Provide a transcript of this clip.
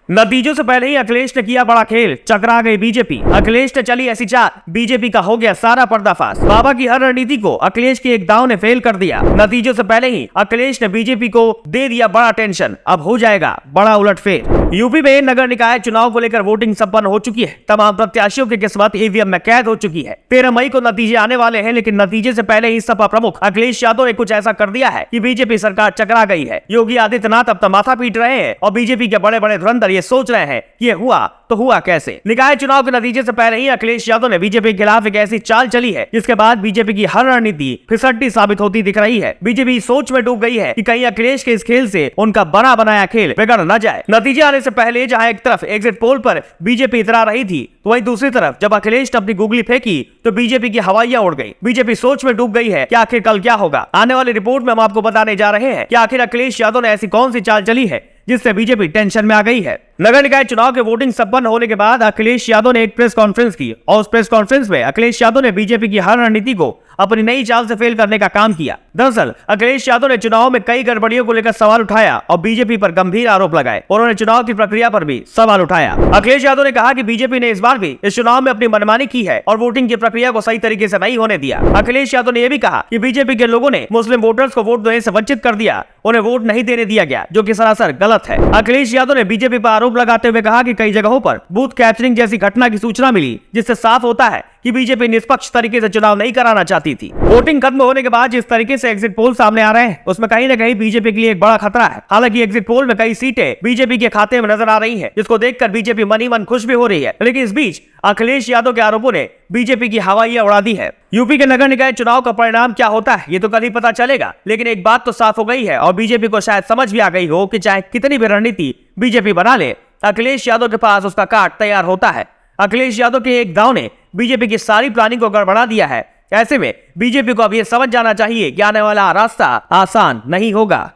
नतीजों से पहले ही अखिलेश ने किया बड़ा खेल, चकरा गई बीजेपी। अखिलेश ने चली ऐसी चाल, बीजेपी का हो गया सारा पर्दाफाश। बाबा की हर रणनीति को अखिलेश के एक दांव ने फेल कर दिया। नतीजों से पहले ही अखिलेश ने बीजेपी को दे दिया बड़ा टेंशन, अब हो जाएगा बड़ा उलटफेर। यूपी में नगर निकाय चुनाव को लेकर वोटिंग संपन्न हो चुकी है। तमाम प्रत्याशियों की किस्मत ईवीएम में कैद हो चुकी है। 13 मई को नतीजे आने वाले हैं, लेकिन नतीजे से पहले ही सपा प्रमुख अखिलेश यादव ने कुछ ऐसा कर दिया है कि बीजेपी सरकार चकरा गई है। योगी आदित्यनाथ अब माथा पीट रहे हैं और बीजेपी के बड़े बड़े धुरंधर ये सोच रहे हैं कि ये हुआ तो हुआ कैसे। निकाय चुनाव के नतीजे से पहले ही अखिलेश यादव ने बीजेपी के खिलाफ एक ऐसी चाल चली है जिसके बाद बीजेपी की हर रणनीति फिसड्डी साबित होती दिख रही है। बीजेपी सोच में डूब गई है कि कहीं अखिलेश के इस खेल से उनका बना बनाया खेल बिगड़ न जाए। नतीजे आने से पहले जहां एक तरफ एग्जिट पोल पर बीजेपी इतरा रही थी, तो वहीं दूसरी तरफ जब अखिलेश ने अपनी गुगली फेंकी तो बीजेपी की हवाइयां उड़ गई। बीजेपी सोच में डूब गई है कि आखिर कल क्या होगा। आने वाली रिपोर्ट में हम आपको बताने जा रहे हैं कि आखिर अखिलेश यादव ने ऐसी कौन सी चाल चली है जिससे बीजेपी टेंशन में आ गई है। नगर निकाय चुनाव के वोटिंग संपन्न होने के बाद अखिलेश यादव ने एक प्रेस कॉन्फ्रेंस की और उस प्रेस कॉन्फ्रेंस में अखिलेश यादव ने बीजेपी की हर रणनीति को अपनी नई चाल से फेल करने का काम किया। दरअसल अखिलेश यादव ने चुनाव में कई गड़बड़ियों को लेकर सवाल उठाया और बीजेपी पर गंभीर आरोप लगाए। उन्होंने चुनाव की प्रक्रिया पर भी सवाल उठाया। अखिलेश यादव ने कहा कि बीजेपी ने इस बार भी इस चुनाव में अपनी मनमानी की है और वोटिंग की प्रक्रिया को सही तरीके से नहीं होने दिया। अखिलेश यादव ने यह भी कहा कि बीजेपी के लोगों ने मुस्लिम वोटर्स को वोट देने से वंचित कर दिया, उन्हें वोट नहीं देने दिया गया, जो कि सरासर गलत है। अखिलेश यादव ने बीजेपी पर आरोप लगाते हुए कहा कि कई जगहों पर बूथ कैप्चरिंग जैसी घटना की सूचना मिली, जिससे साफ होता है कि बीजेपी निष्पक्ष तरीके से चुनाव नहीं कराना चाहती थी। वोटिंग खत्म होने के बाद जिस तरीके से एग्जिट पोल सामने आ रहे हैं, उसमें कहीं न कहीं बीजेपी के लिए एक बड़ा खतरा है। हालांकि एग्जिट पोल में कई सीटें बीजेपी के खाते में नजर आ रही हैं, जिसको देखकर बीजेपी मनी मन खुश भी हो रही है। लेकिन इस बीच अखिलेश यादव के आरोपों ने बीजेपी की हवाइयां उड़ा दी है। यूपी के नगर निकाय चुनाव का परिणाम क्या होता है ये तो कल ही पता चलेगा, लेकिन एक बात तो साफ हो गई है और बीजेपी को शायद समझ भी आ गई हो कि चाहे कितनी भी रणनीति बीजेपी बना ले, अखिलेश यादव के पास उसका काट तैयार होता है। अखिलेश यादव के एक दांव ने बीजेपी की सारी प्लानिंग को गड़बड़ा दिया है। ऐसे में बीजेपी को अब यह समझ जाना चाहिए कि आने वाला रास्ता आसान नहीं होगा।